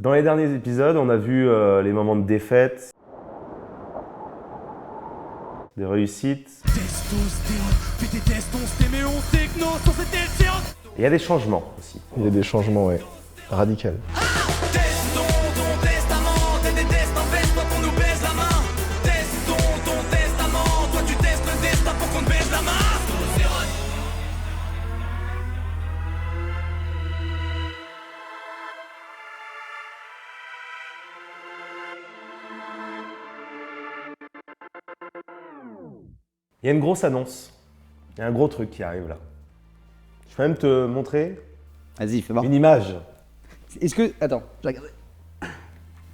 Dans les derniers épisodes, on a vu les moments de défaite, des réussites. Et il y a des changements aussi. Il y a des changements, ouais, radicaux. Il y a une grosse annonce. Il y a un gros truc qui arrive là. Je peux même te montrer Vas-y, fais voir. une image. Est-ce que... Attends, je vais regarder.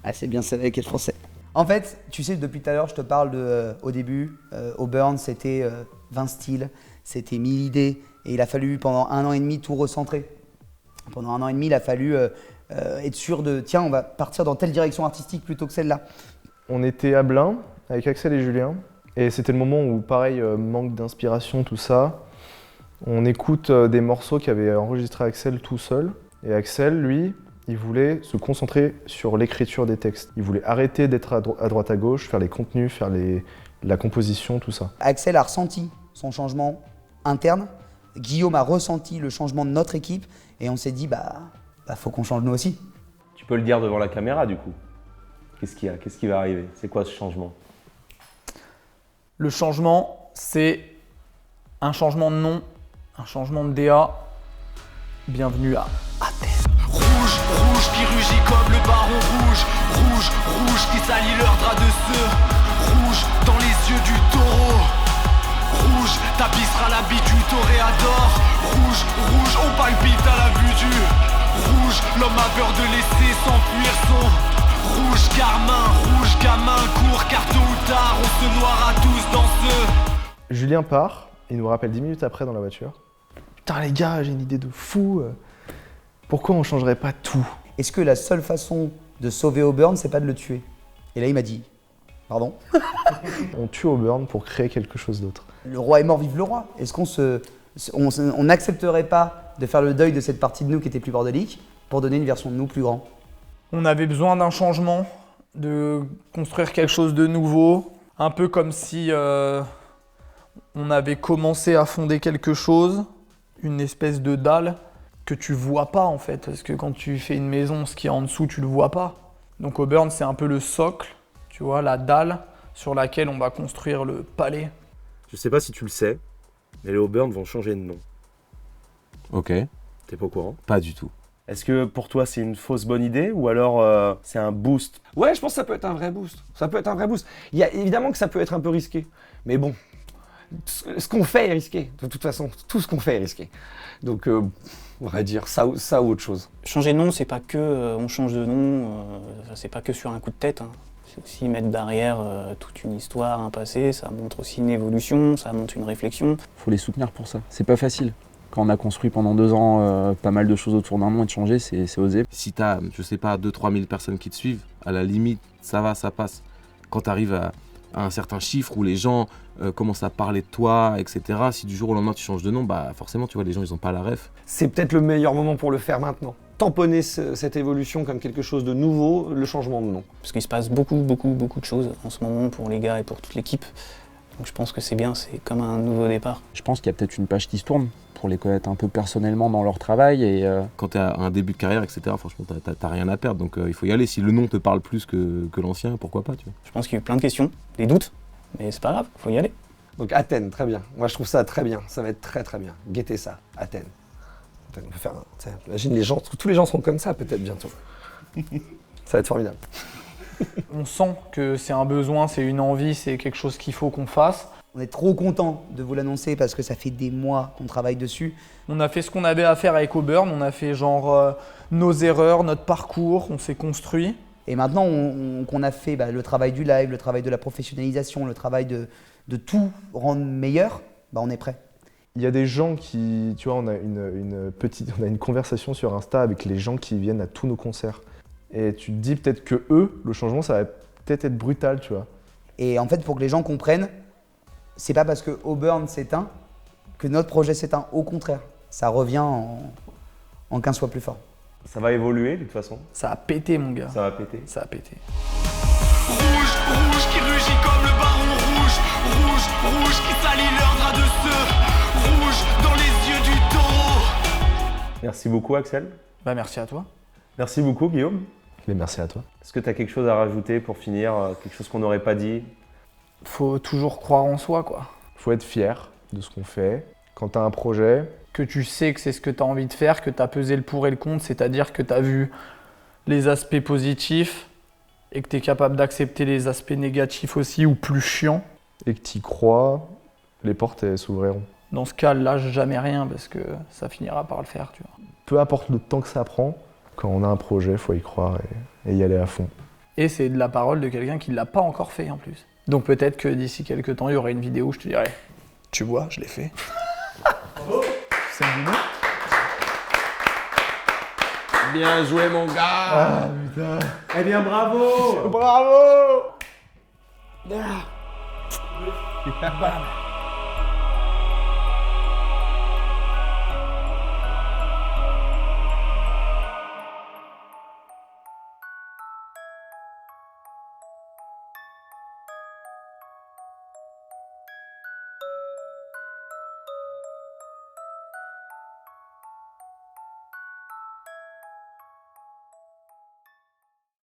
Ah, c'est bien ça avec le français. En fait, tu sais, depuis tout à l'heure, je te parle de... au début, Auburn, c'était 20 styles, c'était 1000 idées. Et il a fallu, pendant 1 an et demi, tout recentrer. Pendant 1 an et demi, il a fallu être sûr de... Tiens, on va partir dans telle direction artistique plutôt que celle-là. On était à Blain avec Axel et Julien. Et c'était le moment où, pareil, manque d'inspiration, tout ça. On écoute des morceaux qu'avait enregistré Axel tout seul. Et Axel, lui, il voulait se concentrer sur l'écriture des textes. Il voulait arrêter d'être à droite à gauche, faire les contenus, faire la composition, tout ça. Axel a ressenti son changement interne. Guillaume a ressenti le changement de notre équipe. Et on s'est dit, faut qu'on change nous aussi. Tu peux le dire devant la caméra du coup. Qu'est-ce qu'il y a? Qu'est-ce qui va arriver? C'est quoi ce changement? Le changement, c'est un changement de nom, un changement de DA. Bienvenue à Athènes. Rouge, rouge qui rugit comme le baron rouge. Rouge, rouge qui salit leur drap de ceux. Rouge dans les yeux du taureau. Rouge tapissera l'habit du toréador. Rouge, rouge, on palpite à la vue du rouge. L'homme a peur de laisser s'enfuir son rouge carmin, rouge gamin, court car tôt ou tard on se noiera tous dans ce... Julien part, il nous rappelle 10 minutes après dans la voiture. Putain les gars, j'ai une idée de fou. Pourquoi on changerait pas tout? Est-ce que la seule façon de sauver Auburn, c'est pas de le tuer? Et là, il m'a dit, pardon? On tue Auburn pour créer quelque chose d'autre. Le roi est mort, vive le roi. Est-ce qu'on n'accepterait pas de faire le deuil de cette partie de nous qui était plus bordélique pour donner une version de nous plus grand? On avait besoin d'un changement, de construire quelque chose de nouveau. Un peu comme si on avait commencé à fonder quelque chose, une espèce de dalle que tu vois pas en fait. Parce que quand tu fais une maison, ce qui est en dessous, tu le vois pas. Donc Auburn, c'est un peu le socle, tu vois, la dalle sur laquelle on va construire le palais. Je sais pas si tu le sais, mais les Auburn vont changer de nom. Ok, T'es pas au courant? pas du tout. Est-ce que pour toi c'est une fausse bonne idée ou alors c'est un boost? Ouais, je pense que ça peut être un vrai boost. Ça peut être un vrai boost. Il y a évidemment que ça peut être un peu risqué. Mais bon, ce qu'on fait est risqué. De toute façon, tout ce qu'on fait est risqué. Donc, on va dire ça ou autre chose. Changer de nom, c'est pas que on change de nom, c'est pas que sur un coup de tête. Hein. C'est aussi mettre derrière toute une histoire, un passé. Ça montre aussi une évolution, ça montre une réflexion. Faut les soutenir pour ça. C'est pas facile. Quand on a construit pendant 2 ans pas mal de choses autour d'un nom et de changer, c'est osé. Si t'as, je sais pas, 2-3 000 personnes qui te suivent, à la limite, ça va, ça passe. Quand t'arrives à un certain chiffre où les gens commencent à parler de toi, etc., si du jour au lendemain tu changes de nom, forcément, tu vois, les gens, ils ont pas la ref. C'est peut-être le meilleur moment pour le faire maintenant. Tamponner cette évolution comme quelque chose de nouveau, le changement de nom. Parce qu'il se passe beaucoup de choses en ce moment pour les gars et pour toute l'équipe. Donc je pense que c'est bien, c'est comme un nouveau départ. Je pense qu'il y a peut-être une page qui se tourne pour les connaître un peu personnellement dans leur travail. Et quand tu as un début de carrière, etc., franchement, t'as rien à perdre. Donc il faut y aller. Si le nom te parle plus que l'ancien, pourquoi pas, tu vois. Je pense qu'il y a eu plein de questions, des doutes, mais c'est pas grave, faut y aller. Donc Athènes, très bien. Moi, je trouve ça très bien. Ça va être très très bien. Guettez ça, Athènes. On peut faire imagine les gens, tous les gens seront comme ça peut-être bientôt. Ça va être formidable. On sent que c'est un besoin, c'est une envie, c'est quelque chose qu'il faut qu'on fasse. On est trop content de vous l'annoncer parce que ça fait des mois qu'on travaille dessus. On a fait ce qu'on avait à faire avec Auburn, on a fait nos erreurs, notre parcours, on s'est construit. Et maintenant qu'on a fait le travail du live, le travail de la professionnalisation, le travail de tout rendre meilleur, on est prêt. Il y a des gens qui, tu vois, on a une conversation sur Insta avec les gens qui viennent à tous nos concerts. Et tu te dis peut-être que eux, le changement, ça va peut-être être brutal, tu vois. Et en fait, pour que les gens comprennent, c'est pas parce que Auburn s'éteint que notre projet s'éteint. Au contraire, ça revient en 15 fois plus fort. Ça va évoluer de toute façon. Ça a pété, mon gars. Ça va péter. Ça a pété. Rouge, rouge qui rugit comme le baron rouge. Rouge, rouge qui salit leur drap de ceux. Rouge dans les yeux du taureau. Merci beaucoup Axel. Bah merci à toi. Merci beaucoup Guillaume. Mais merci à toi. Est-ce que tu as quelque chose à rajouter pour finir, quelque chose qu'on n'aurait pas dit? Faut toujours croire en soi, quoi. Faut être fier de ce qu'on fait. Quand tu as un projet, Que tu sais que c'est ce que tu as envie de faire, que tu as pesé le pour et le contre, c'est-à-dire que tu as vu les aspects positifs et que tu es capable d'accepter les aspects négatifs aussi ou plus chiants. et que tu y crois, les portes elles s'ouvriront. Dans ce cas, lâche jamais rien parce que ça finira par le faire, tu vois. Peu importe le temps que ça prend, quand on a un projet, faut y croire et y aller à fond. Et c'est de la parole de quelqu'un qui ne l'a pas encore fait en plus. Donc peut-être que d'ici quelques temps, il y aura une vidéo où je te dirai « Tu vois, je l'ai fait. » C'est une vidéo. Bien joué, mon gars. Eh bien bravo. Bravo! Bam.